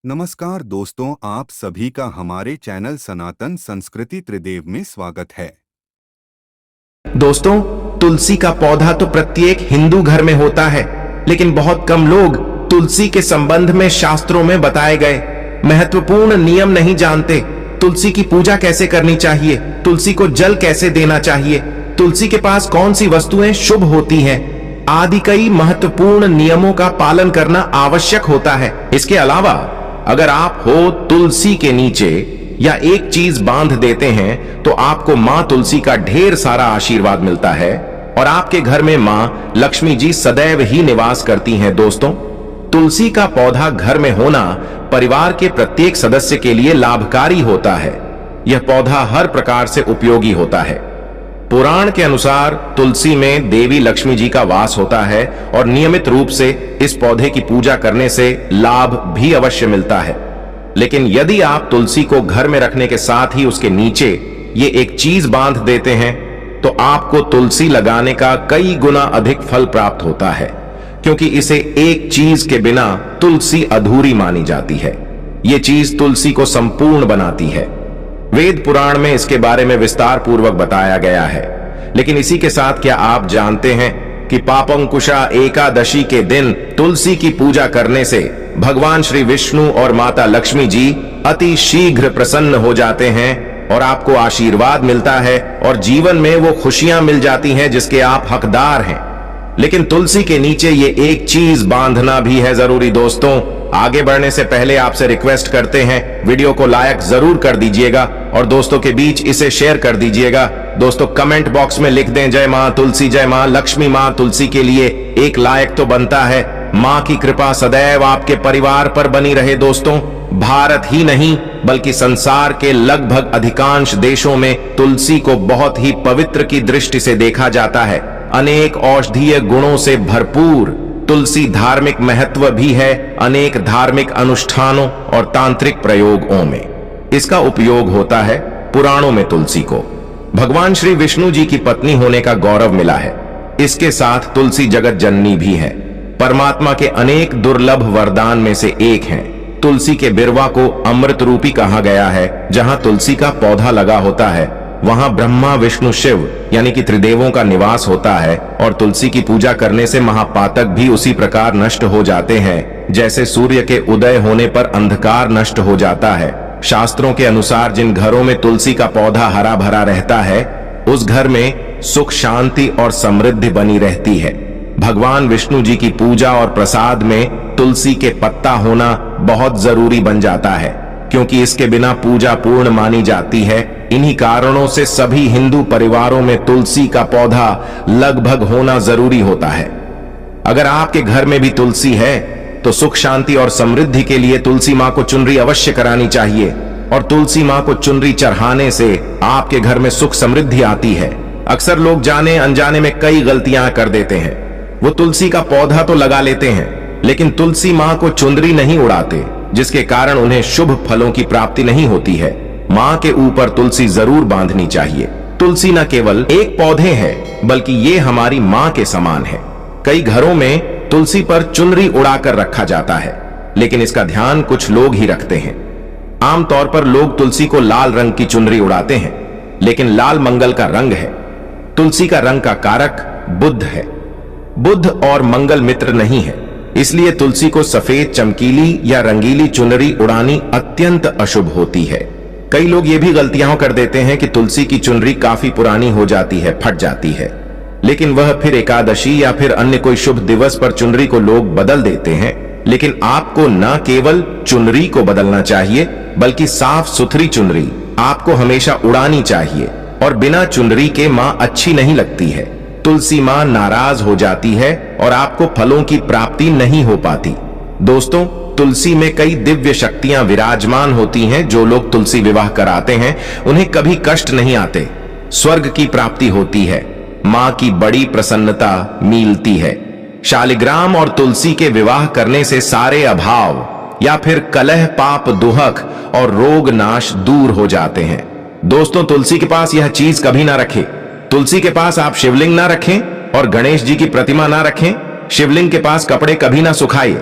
नमस्कार दोस्तों, आप सभी का हमारे चैनल सनातन संस्कृति त्रिदेव में स्वागत है। दोस्तों, तुलसी का पौधा तो प्रत्येक हिंदू घर में होता है, लेकिन बहुत कम लोग तुलसी के संबंध में शास्त्रों में बताए गए महत्वपूर्ण नियम नहीं जानते। तुलसी की पूजा कैसे करनी चाहिए, तुलसी को जल कैसे देना चाहिए, तुलसी के पास कौन सी वस्तुएं शुभ होती हैं, आदि कई महत्वपूर्ण नियमों का पालन करना आवश्यक होता है। इसके अलावा अगर आप हो तुलसी के नीचे या एक चीज बांध देते हैं तो आपको मां तुलसी का ढेर सारा आशीर्वाद मिलता है और आपके घर में मां लक्ष्मी जी सदैव ही निवास करती हैं। दोस्तों, तुलसी का पौधा घर में होना परिवार के प्रत्येक सदस्य के लिए लाभकारी होता है। यह पौधा हर प्रकार से उपयोगी होता है। पुराण के अनुसार तुलसी में देवी लक्ष्मी जी का वास होता है और नियमित रूप से इस पौधे की पूजा करने से लाभ भी अवश्य मिलता है। लेकिन यदि आप तुलसी को घर में रखने के साथ ही उसके नीचे ये एक चीज बांध देते हैं तो आपको तुलसी लगाने का कई गुना अधिक फल प्राप्त होता है, क्योंकि इसे एक चीज के बिना तुलसी अधूरी मानी जाती है। ये चीज तुलसी को संपूर्ण बनाती है। वेद पुराण में इसके बारे में विस्तार पूर्वक बताया गया है। लेकिन इसी के साथ क्या आप जानते हैं कि पापंकुशा एकादशी के दिन तुलसी की पूजा करने से भगवान श्री विष्णु और माता लक्ष्मी जी अति शीघ्र प्रसन्न हो जाते हैं और आपको आशीर्वाद मिलता है और जीवन में वो खुशियां मिल जाती हैं जिसके आप हकदार हैं। लेकिन तुलसी के नीचे ये एक चीज बांधना भी है जरूरी। दोस्तों, आगे बढ़ने से पहले आपसे रिक्वेस्ट करते हैं, वीडियो को लाइक जरूर कर दीजिएगा और दोस्तों के बीच इसे शेयर कर दीजिएगा। दोस्तों, कमेंट बॉक्स में लिख दें जय मां तुलसी, जय मां लक्ष्मी। मां तुलसी के लिए एक लाइक तो बनता है। मां की कृपा सदैव आपके परिवार पर बनी रहे। दोस्तों, भारत ही नहीं बल्कि संसार के लगभग अधिकांश देशों में तुलसी को बहुत ही पवित्र की दृष्टि से देखा जाता है। अनेक औषधीय गुणों से भरपूर तुलसी धार्मिक महत्व भी है। अनेक धार्मिक अनुष्ठानों और तांत्रिक प्रयोगों में इसका उपयोग होता है। पुराणों में तुलसी को भगवान श्री विष्णु जी की पत्नी होने का गौरव मिला है। इसके साथ तुलसी जगत जननी भी है। परमात्मा के अनेक दुर्लभ वरदान में से एक है। तुलसी के बिरवा को अमृत रूपी कहा गया है। जहां तुलसी का पौधा लगा होता है वहां ब्रह्मा विष्णु शिव यानी कि त्रिदेवों का निवास होता है और तुलसी की पूजा करने से महापातक भी उसी प्रकार नष्ट हो जाते हैं जैसे सूर्य के उदय होने पर अंधकार नष्ट हो जाता है। शास्त्रों के अनुसार जिन घरों में तुलसी का पौधा हरा भरा रहता है उस घर में सुख शांति और समृद्धि बनी रहती है। भगवान विष्णु जी की पूजा और प्रसाद में तुलसी के पत्ता होना बहुत जरूरी बन जाता है, क्योंकि इसके बिना पूजा पूर्ण मानी जाती है। इन्हीं कारणों से सभी हिंदू परिवारों में तुलसी का पौधा लगभग होना जरूरी होता है। अगर आपके घर में भी तुलसी है तो सुख शांति और समृद्धि के लिए तुलसी मां को चुनरी अवश्य करानी चाहिए और तुलसी मां को चुनरी चढ़ाने से आपके घर में सुख समृद्धि आती है। अक्सर लोग जाने अनजाने में कई गलतियां कर देते हैं। वो तुलसी का पौधा तो लगा लेते हैं लेकिन तुलसी मां को चुनरी नहीं उड़ाते, जिसके कारण उन्हें शुभ फलों की प्राप्ति नहीं होती है। मां के ऊपर तुलसी जरूर बांधनी चाहिए। तुलसी न केवल एक पौधे है बल्कि ये हमारी मां के समान है। कई घरों में तुलसी पर चुनरी उड़ाकर रखा जाता है, लेकिन इसका ध्यान कुछ लोग ही रखते हैं। आमतौर पर लोग तुलसी को लाल रंग की चुनरी उड़ाते हैं, लेकिन लाल मंगल का रंग है। तुलसी का रंग का कारक बुध है। बुध और मंगल मित्र नहीं है, इसलिए तुलसी को सफेद चमकीली या रंगीली चुनरी उड़ानी अत्यंत अशुभ होती है। कई लोग ये भी गलतियां कर देते हैं कि तुलसी की चुनरी काफी पुरानी हो जाती है, फट जाती है, लेकिन वह फिर एकादशी या फिर अन्य कोई शुभ दिवस पर चुनरी को लोग बदल देते हैं। लेकिन आपको न केवल चुनरी को बदलना चाहिए बल्कि साफ सुथरी चुनरी आपको हमेशा उड़ानी चाहिए। और बिना चुनरी के मां अच्छी नहीं लगती है। तुलसी मां नाराज हो जाती है और आपको फलों की प्राप्ति नहीं हो पाती। दोस्तों, तुलसी में कई दिव्य शक्तियां विराजमान होती हैं। जो लोग तुलसी विवाह कराते हैं उन्हें कभी कष्ट नहीं आते, स्वर्ग की प्राप्ति होती है, मां की बड़ी प्रसन्नता मिलती है। शालिग्राम और तुलसी के विवाह करने से सारे अभाव या फिर कलह पाप दुहक और रोग नाश दूर हो जाते हैं। दोस्तों, तुलसी के पास यह चीज कभी ना रखें। तुलसी के पास आप शिवलिंग ना रखें और गणेश जी की प्रतिमा ना रखें। शिवलिंग के पास कपड़े कभी ना सुखाइए,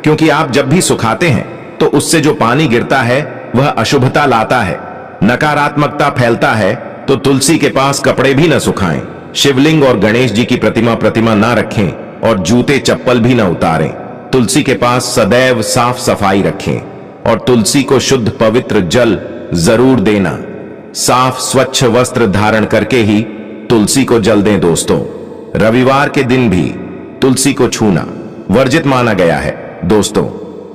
क्योंकि आप जब भी सुखाते हैं तो उससे जो पानी गिरता है वह अशुभता लाता है, नकारात्मकता फैलता है। तो तुलसी के पास कपड़े भी न सुखाएं, शिवलिंग और गणेश जी की प्रतिमा ना रखें और जूते चप्पल भी न उतारें। तुलसी के पास सदैव साफ सफाई रखें और तुलसी को शुद्ध पवित्र जल जरूर देना। साफ स्वच्छ वस्त्र धारण करके ही तुलसी को जल दें दोस्तों। रविवार के दिन भी तुलसी को छूना वर्जित माना गया है। दोस्तों,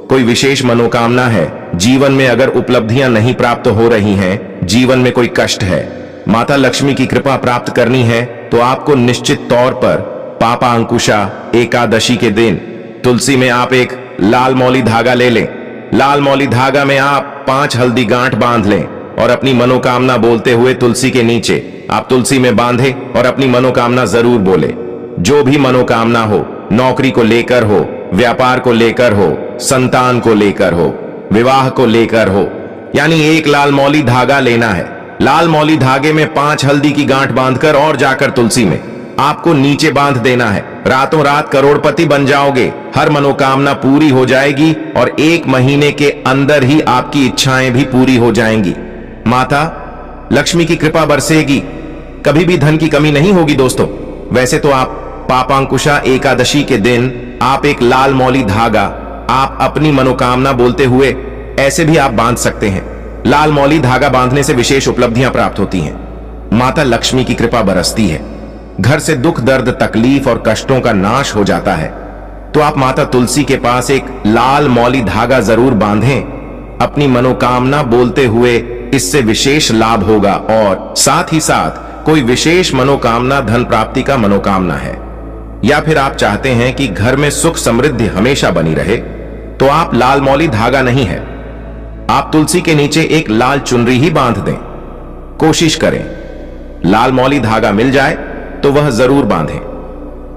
कोई विशेष मनोकामना है, जीवन में अगर उपलब्धियां नहीं प्राप्त हो रही हैं, जीवन में कोई कष्ट है, माता लक्ष्मी की कृपा प्राप्त करनी है, तो आपको निश्चित तौर पर पापा अंकुशा एकादशी के दिन तुलसी में आप एक लाल मौली धागा ले लें। लाल मौली धागा में आप 5 हल्दी गांठ बांध लें और अपनी मनोकामना बोलते हुए तुलसी के नीचे आप तुलसी में बांधें और अपनी मनोकामना जरूर बोले। जो भी मनोकामना हो, नौकरी को लेकर हो, व्यापार को लेकर हो, संतान को लेकर हो, विवाह को लेकर हो, यानी एक लाल मौली धागा लेना है। लाल मौली धागे में 5 हल्दी की गांठ बांधकर और जाकर तुलसी में आपको नीचे बांध देना है। रातों रात करोड़पति बन जाओगे, हर मनोकामना पूरी हो जाएगी और 1 महीने के अंदर ही आपकी इच्छाएं भी पूरी हो जाएंगी। माता लक्ष्मी की कृपा बरसेगी, कभी भी धन की कमी नहीं होगी दोस्तों। वैसे तो आप पापांकुशा एकादशी के दिन आप एक लाल मौली धागा आप अपनी मनोकामना बोलते हुए ऐसे भी आप बांध सकते हैं। लाल मौली धागा बांधने से विशेष उपलब्धियां प्राप्त होती हैं, माता लक्ष्मी की कृपा बरसती है, घर से दुख दर्द तकलीफ और कष्टों का नाश हो जाता है। तो आप माता तुलसी के पास एक लाल मौली धागा जरूर बांधें अपनी मनोकामना बोलते हुए, इससे विशेष लाभ होगा। और साथ ही साथ कोई विशेष मनोकामना धन प्राप्ति का मनोकामना है, या फिर आप चाहते हैं कि घर में सुख समृद्धि हमेशा बनी रहे, तो आप लाल मौली धागा नहीं है, आप तुलसी के नीचे एक लाल चुनरी ही बांध दें। कोशिश करें लाल मौली धागा मिल जाए तो वह जरूर बांधें,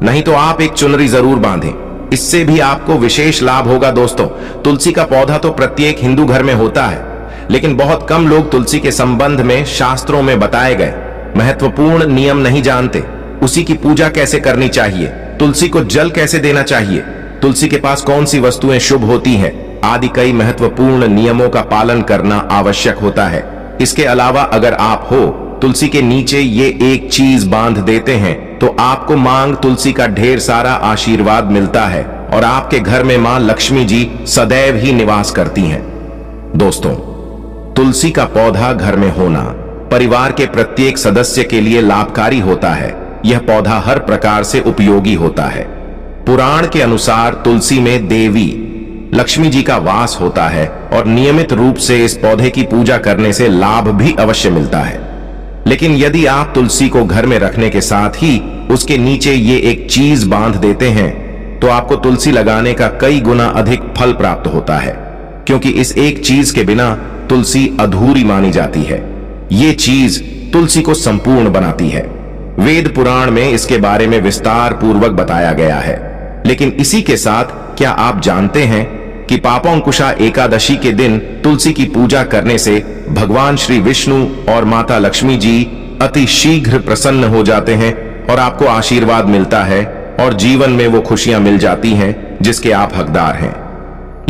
नहीं तो आप एक चुनरी जरूर बांधें, इससे भी आपको विशेष लाभ होगा दोस्तों। तुलसी का पौधा तो प्रत्येक हिंदू घर में होता है, लेकिन बहुत कम लोग तुलसी के संबंध में शास्त्रों में बताए गए महत्वपूर्ण नियम नहीं जानते। उसी की पूजा कैसे करनी चाहिए, तुलसी को जल कैसे देना चाहिए, तुलसी के पास कौन सी वस्तुएं शुभ होती हैं, आदि कई महत्वपूर्ण नियमों का पालन करना आवश्यक होता है। इसके अलावा अगर आप हो तुलसी के नीचे ये एक चीज बांध देते हैं तो आपको मांग तुलसी का ढेर सारा आशीर्वाद मिलता है और आपके घर में मां लक्ष्मी जी सदैव ही निवास करती हैं। दोस्तों, तुलसी का पौधा घर में होना परिवार के प्रत्येक सदस्य के लिए लाभकारी होता है। यह पौधा हर प्रकार से उपयोगी होता है। पुराण के अनुसार तुलसी में देवी लक्ष्मी जी का वास होता है और नियमित रूप से इस पौधे की पूजा करने से लाभ भी अवश्य मिलता है। लेकिन यदि आप तुलसी को घर में रखने के साथ ही उसके नीचे ये एक चीज बांध देते हैं तो आपको तुलसी लगाने का कई गुना अधिक फल प्राप्त होता है, क्योंकि इस एक चीज के बिना तुलसी अधूरी मानी जाती है। ये चीज तुलसी को संपूर्ण बनाती है। वेद पुराण में इसके बारे में विस्तार पूर्वक बताया गया है। लेकिन इसी के साथ क्या आप जानते हैं कि पापांकुशा एकादशी के दिन तुलसी की पूजा करने से भगवान श्री विष्णु और माता लक्ष्मी जी अति शीघ्र प्रसन्न हो जाते हैं और आपको आशीर्वाद मिलता है और जीवन में वो खुशियां मिल जाती हैं जिसके आप हकदार हैं।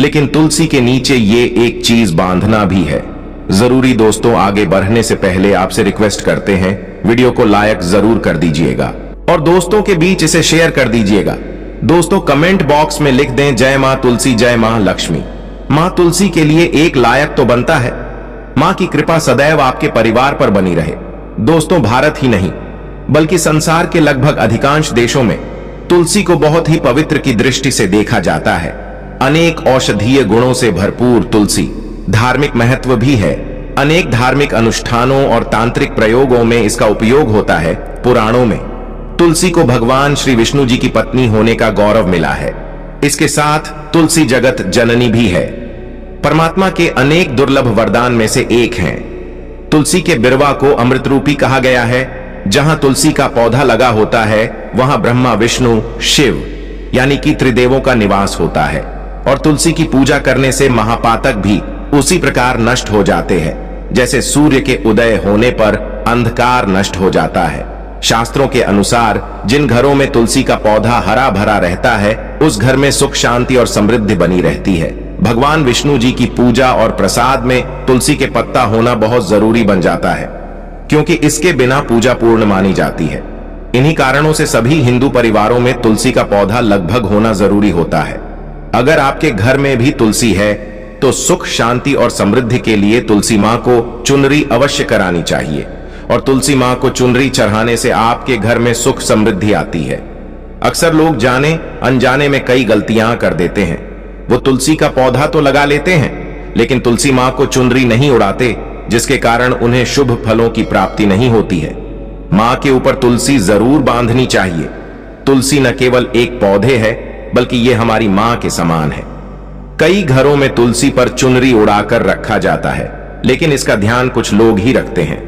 लेकिन तुलसी के नीचे ये एक चीज बांधना भी है जरूरी। दोस्तों, आगे बढ़ने से पहले आपसे रिक्वेस्ट करते हैं वीडियो को लाइक जरूर कर दीजिएगा और दोस्तों के बीच इसे शेयर कर दीजिएगा। दोस्तों, कमेंट बॉक्स में लिख दें जय मां तुलसी, जय मां लक्ष्मी। मां तुलसी के लिए एक लायक तो बनता है। मां की कृपा सदैव आपके परिवार पर बनी रहे। दोस्तों, भारत ही नहीं बल्कि संसार के लगभग अधिकांश देशों में तुलसी को बहुत ही पवित्र की दृष्टि से देखा जाता है। अनेक औषधीय गुणों से भरपूर तुलसी धार्मिक महत्व भी है। अनेक धार्मिक अनुष्ठानों और तांत्रिक प्रयोगों में इसका उपयोग होता है। पुराणों में तुलसी को भगवान श्री विष्णु जी की पत्नी होने का गौरव मिला है। इसके साथ तुलसी जगत जननी भी है, परमात्मा के अनेक दुर्लभ वरदान में से एक हैं। तुलसी के बिरवा को अमृत रूपी कहा गया है। जहां तुलसी का पौधा लगा होता है वहां ब्रह्मा विष्णु शिव यानी कि त्रिदेवों का निवास होता है और तुलसी की पूजा करने से महापातक भी उसी प्रकार नष्ट हो जाते हैं जैसे सूर्य के उदय होने पर अंधकार नष्ट हो जाता है। शास्त्रों के अनुसार जिन घरों में तुलसी का पौधा हरा भरा रहता है उस घर में सुख शांति और समृद्धि बनी रहती है। भगवान विष्णु जी की पूजा और प्रसाद में तुलसी के पत्ता होना बहुत जरूरी बन जाता है, क्योंकि इसके बिना पूजा पूर्ण मानी जाती है। इन्हीं कारणों से सभी हिंदू परिवारों में तुलसी का पौधा लगभग होना जरूरी होता है। अगर आपके घर में भी तुलसी है तो सुख, शांति और समृद्धि के लिए तुलसी मां को चुनरी अवश्य करानी चाहिए, और तुलसी मां को चुनरी चढ़ाने से आपके घर में सुख समृद्धि आती है। अक्सर लोग जाने अनजाने में कई गलतियां कर देते हैं। वो तुलसी का पौधा तो लगा लेते हैं, लेकिन तुलसी मां को चुनरी नहीं उड़ाते, जिसके कारण उन्हें शुभ फलों की प्राप्ति नहीं होती है। मां के ऊपर तुलसी जरूर बांधनी चाहिए। तुलसी न केवल एक पौधे है, बल्कि ये हमारी मां के समान है। कई घरों में तुलसी पर चुनरी उड़ाकर रखा जाता है, लेकिन इसका ध्यान कुछ लोग ही रखते हैं।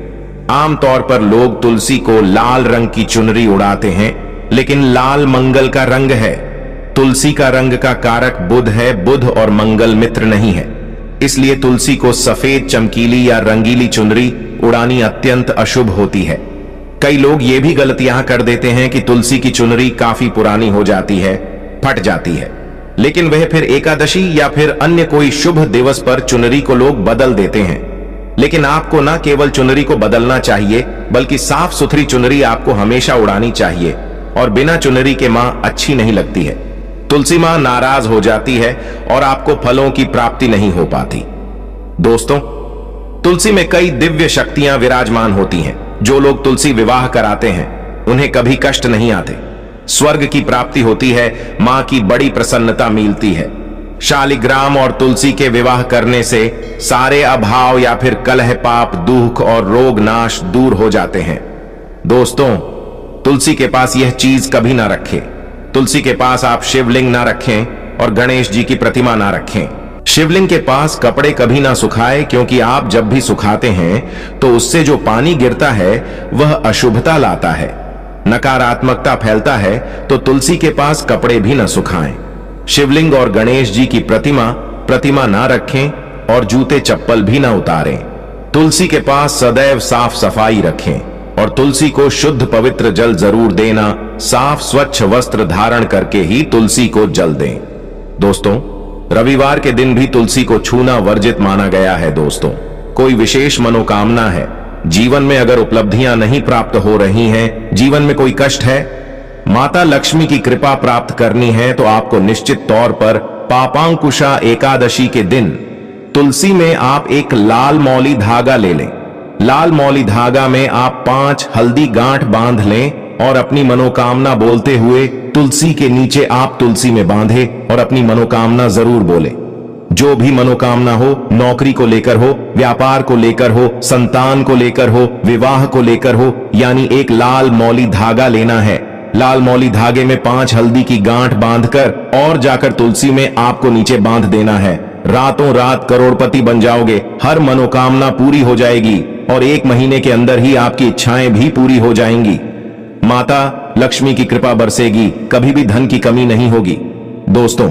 आमतौर पर लोग तुलसी को लाल रंग की चुनरी उड़ाते हैं, लेकिन लाल मंगल का रंग है। तुलसी का रंग का कारक बुध है, बुध और मंगल मित्र नहीं है। इसलिए तुलसी को सफेद, चमकीली या रंगीली चुनरी उड़ानी अत्यंत अशुभ होती है। कई लोग ये भी गलतियां कर देते हैं कि तुलसी की चुनरी काफी पुरानी हो जाती है, फट जाती है, लेकिन वह फिर एकादशी या फिर अन्य कोई शुभ दिवस पर चुनरी को लोग बदल देते हैं। लेकिन आपको न केवल चुनरी को बदलना चाहिए, बल्कि साफ सुथरी चुनरी आपको हमेशा उड़ानी चाहिए, और बिना चुनरी के मां अच्छी नहीं लगती है। तुलसी मां नाराज हो जाती है और आपको फलों की प्राप्ति नहीं हो पाती। दोस्तों, तुलसी में कई दिव्य शक्तियां विराजमान होती हैं। जो लोग तुलसी विवाह कराते हैं उन्हें कभी कष्ट नहीं आते, स्वर्ग की प्राप्ति होती है, मां की बड़ी प्रसन्नता मिलती है। शालिग्राम और तुलसी के विवाह करने से सारे अभाव या फिर कलह, पाप, दुख और रोग नाश दूर हो जाते हैं। दोस्तों, तुलसी के पास यह चीज कभी ना रखें। तुलसी के पास आप शिवलिंग ना रखें और गणेश जी की प्रतिमा ना रखें। शिवलिंग के पास कपड़े कभी ना सुखाएं, क्योंकि आप जब भी सुखाते हैं तो उससे जो पानी गिरता है वह अशुभता लाता है, नकारात्मकता फैलता है। तो तुलसी के पास कपड़े भी ना सुखाएं। शिवलिंग और गणेश जी की प्रतिमा ना रखें और जूते चप्पल भी ना उतारें। तुलसी के पास सदैव साफ सफाई रखें और तुलसी को शुद्ध पवित्र जल जरूर देना। साफ स्वच्छ वस्त्र धारण करके ही तुलसी को जल दें। दोस्तों, रविवार के दिन भी तुलसी को छूना वर्जित माना गया है। दोस्तों, कोई विशेष मनोकामना है, जीवन में अगर उपलब्धियां नहीं प्राप्त हो रही हैं, जीवन में कोई कष्ट है, माता लक्ष्मी की कृपा प्राप्त करनी है, तो आपको निश्चित तौर पर पापांकुशा एकादशी के दिन तुलसी में आप एक लाल मौली धागा ले लें। लाल मौली धागा में आप 5 हल्दी गांठ बांध लें और अपनी मनोकामना बोलते हुए तुलसी के नीचे आप तुलसी में बांधे और अपनी मनोकामना जरूर बोले। जो भी मनोकामना हो, नौकरी को लेकर हो, व्यापार को लेकर हो, संतान को लेकर हो, विवाह को लेकर हो, यानी एक लाल मौली धागा लेना है। लाल मौली धागे में 5 हल्दी की गांठ बांधकर और जाकर तुलसी में आपको नीचे बांध देना है। रातों रात करोड़पति बन जाओगे, हर मनोकामना पूरी हो जाएगी और 1 महीने के अंदर ही आपकी इच्छाएं भी पूरी हो जाएंगी। माता लक्ष्मी की कृपा बरसेगी, कभी भी धन की कमी नहीं होगी। दोस्तों,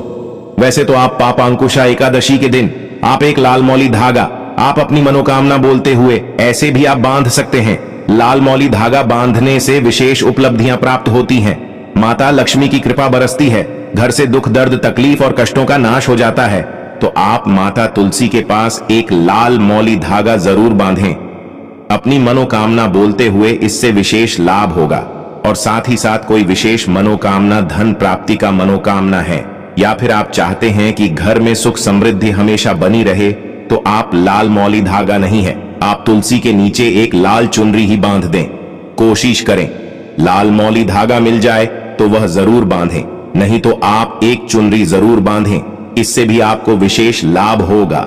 वैसे तो आप पापांकुशा एकादशी के दिन आप एक लाल मौली धागा आप अपनी मनोकामना बोलते हुए ऐसे भी आप बांध सकते हैं। लाल मौली धागा बांधने से विशेष उपलब्धियां प्राप्त होती हैं, माता लक्ष्मी की कृपा बरसती है, घर से दुख, दर्द, तकलीफ और कष्टों का नाश हो जाता है। तो आप माता तुलसी के पास एक लाल मौली धागा जरूर बांधें। अपनी मनोकामना बोलते हुए इससे विशेष लाभ होगा। और साथ ही साथ कोई विशेष मनोकामना, धन प्राप्ति का मनोकामना है, या फिर आप चाहते हैं कि घर में सुख समृद्धि हमेशा बनी रहे, तो आप लाल मौली धागा नहीं है, आप तुलसी के नीचे एक लाल चुनरी ही बांध दें। कोशिश करें लाल मौली धागा मिल जाए तो वह जरूर बांधें, नहीं तो आप एक चुनरी जरूर बांधें, इससे भी आपको विशेष लाभ होगा।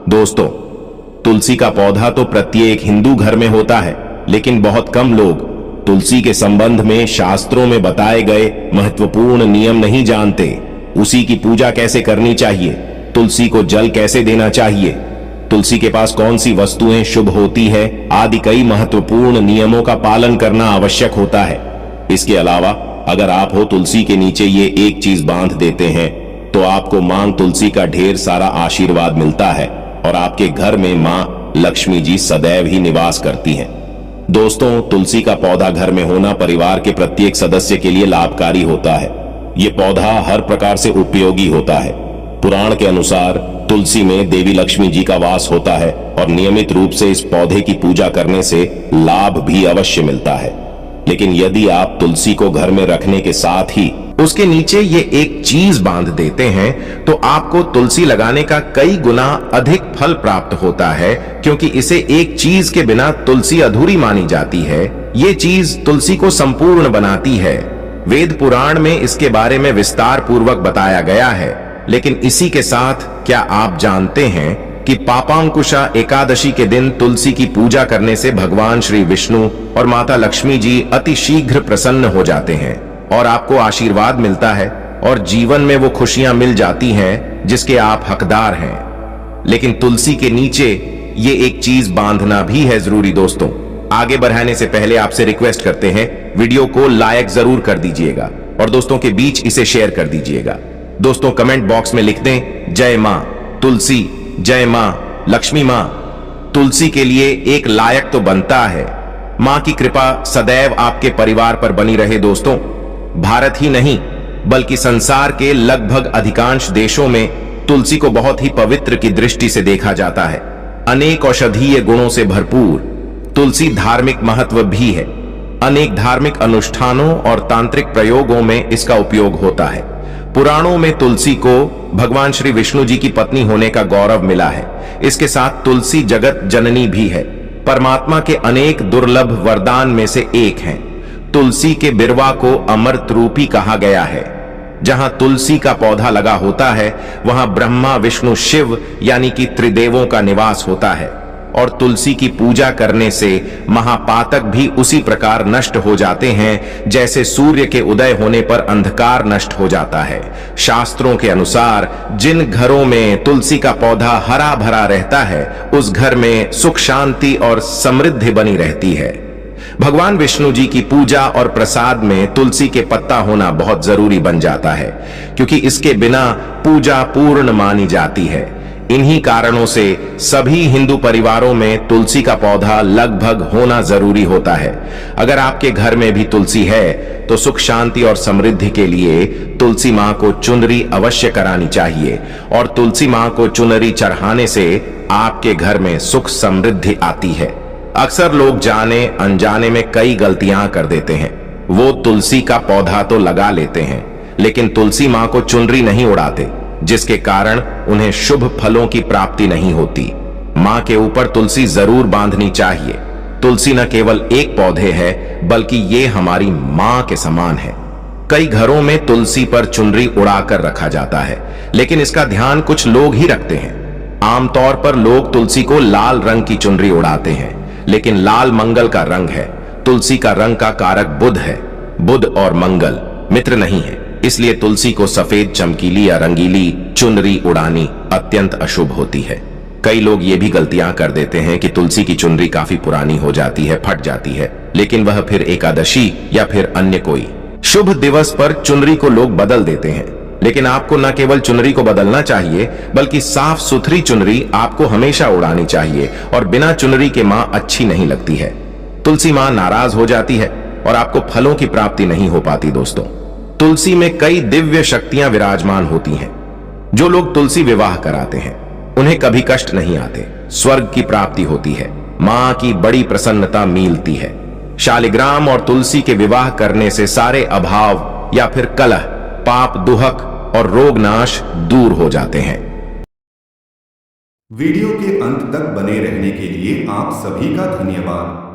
दोस्तों, तुलसी का पौधा तो प्रत्येक हिंदू घर में होता है, लेकिन बहुत कम लोग तुलसी के संबंध में शास्त्रों में बताए गए महत्वपूर्ण नियम नहीं जानते। उसी की पूजा कैसे करनी चाहिए, तुलसी को जल कैसे देना चाहिए, तुलसी के पास कौन सी वस्तुएं शुभ होती है, आदि कई महत्वपूर्ण नियमों का पालन करना आवश्यक होता है। इसके अलावा अगर आप हो तुलसी के नीचे ये एक चीज बांध देते हैं तो आपको मां तुलसी का ढेर सारा आशीर्वाद मिलता है और आपके घर में मां लक्ष्मी जी सदैव ही निवास करती हैं। दोस्तों, तुलसी का पौधा घर में होना परिवार के प्रत्येक सदस्य के लिए लाभकारी होता है। ये पौधा हर प्रकार से उपयोगी होता है। पुराण के अनुसार तुलसी में देवी लक्ष्मी जी का वास होता है और नियमित रूप से इस पौधे की पूजा करने से लाभ भी अवश्य मिलता है। लेकिन यदि आप तुलसी को घर में रखने के साथ ही उसके नीचे ये एक चीज बांध देते हैं तो आपको तुलसी लगाने का कई गुना अधिक फल प्राप्त होता है, क्योंकि इसे एक चीज के बिना तुलसी अधूरी मानी जाती है। ये चीज तुलसी को संपूर्ण बनाती है। वेद पुराण में इसके बारे में विस्तार पूर्वक बताया गया है। लेकिन इसी के साथ क्या आप जानते हैं कि पापांकुशा एकादशी के दिन तुलसी की पूजा करने से भगवान श्री विष्णु और माता लक्ष्मी जी अति शीघ्र प्रसन्न हो जाते हैं और आपको आशीर्वाद मिलता है और जीवन में वो खुशियां मिल जाती हैं जिसके आप हकदार हैं। लेकिन तुलसी के नीचे ये एक चीज बांधना भी है जरूरी। दोस्तों, आगे बढ़ाने से पहले आपसे रिक्वेस्ट करते हैं, वीडियो को लाइक जरूर कर दीजिएगा और दोस्तों के बीच इसे शेयर कर दीजिएगा। दोस्तों, कमेंट बॉक्स में लिख दें जय मां तुलसी, जय मां लक्ष्मी। मां तुलसी के लिए एक लायक तो बनता है। मां की कृपा सदैव आपके परिवार पर बनी रहे। दोस्तों, भारत ही नहीं बल्कि संसार के लगभग अधिकांश देशों में तुलसी को बहुत ही पवित्र की दृष्टि से देखा जाता है। अनेक औषधीय गुणों से भरपूर तुलसी धार्मिक महत्व भी है। अनेक धार्मिक अनुष्ठानों और तांत्रिक प्रयोगों में इसका उपयोग होता है। पुराणों में तुलसी को भगवान श्री विष्णु जी की पत्नी होने का गौरव मिला है। इसके साथ तुलसी जगत जननी भी है, परमात्मा के अनेक दुर्लभ वरदान में से एक है। तुलसी के बिरवा को अमृत रूपी कहा गया है। जहां तुलसी का पौधा लगा होता है वहां ब्रह्मा विष्णु शिव यानी कि त्रिदेवों का निवास होता है और तुलसी की पूजा करने से महापातक भी उसी प्रकार नष्ट हो जाते हैं जैसे सूर्य के उदय होने पर अंधकार नष्ट हो जाता है। शास्त्रों के अनुसार जिन घरों में तुलसी का पौधा हरा भरा रहता है उस घर में सुख शांति और समृद्धि बनी रहती है। भगवान विष्णु जी की पूजा और प्रसाद में तुलसी के पत्ता होना बहुत जरूरी बन जाता है, क्योंकि इसके बिना पूजा पूर्ण मानी जाती है। इन्हीं कारणों से सभी हिंदू परिवारों में तुलसी का पौधा लगभग होना जरूरी होता है। अगर आपके घर में भी तुलसी है तो सुख शांति और समृद्धि के लिए तुलसी मां को चुनरी अवश्य करानी चाहिए और तुलसी मां को चुनरी चढ़ाने से आपके घर में सुख समृद्धि आती है। अक्सर लोग जाने अनजाने में कई गलतियां कर देते हैं। वो तुलसी का पौधा तो लगा लेते हैं लेकिन तुलसी मां को चुनरी नहीं उड़ाते, जिसके कारण उन्हें शुभ फलों की प्राप्ति नहीं होती। मां के ऊपर तुलसी जरूर बांधनी चाहिए। तुलसी न केवल एक पौधे है बल्कि ये हमारी मां के समान है। कई घरों में तुलसी पर चुनरी उड़ाकर रखा जाता है, लेकिन इसका ध्यान कुछ लोग ही रखते हैं। आमतौर पर लोग तुलसी को लाल रंग की चुनरी उड़ाते हैं, लेकिन लाल मंगल का रंग है। तुलसी का रंग का कारक बुध है। बुध और मंगल मित्र नहीं है, इसलिए तुलसी को सफेद चमकीली या रंगीली चुनरी उड़ानी अत्यंत अशुभ होती है। कई लोग ये भी गलतियां कर देते हैं कि तुलसी की चुनरी काफी पुरानी हो जाती है, फट जाती है, लेकिन वह फिर एकादशी या फिर अन्य कोई शुभ दिवस पर चुनरी को लोग बदल देते हैं। लेकिन आपको न केवल चुनरी को बदलना चाहिए बल्कि साफ सुथरी चुनरी आपको हमेशा उड़ानी चाहिए और बिना चुनरी के मां अच्छी नहीं लगती है। तुलसी मां नाराज हो जाती है और आपको फलों की प्राप्ति नहीं हो पाती। दोस्तों, तुलसी में कई दिव्य शक्तियां विराजमान होती हैं। जो लोग तुलसी विवाह कराते हैं उन्हें कभी कष्ट नहीं आते, स्वर्ग की प्राप्ति होती है, मां की बड़ी प्रसन्नता मिलती है। शालिग्राम और तुलसी के विवाह करने से सारे अभाव या फिर कलह, पाप, दुहक और रोग नाश दूर हो जाते हैं। वीडियो के अंत तक बने रहने के लिए आप सभी का धन्यवाद।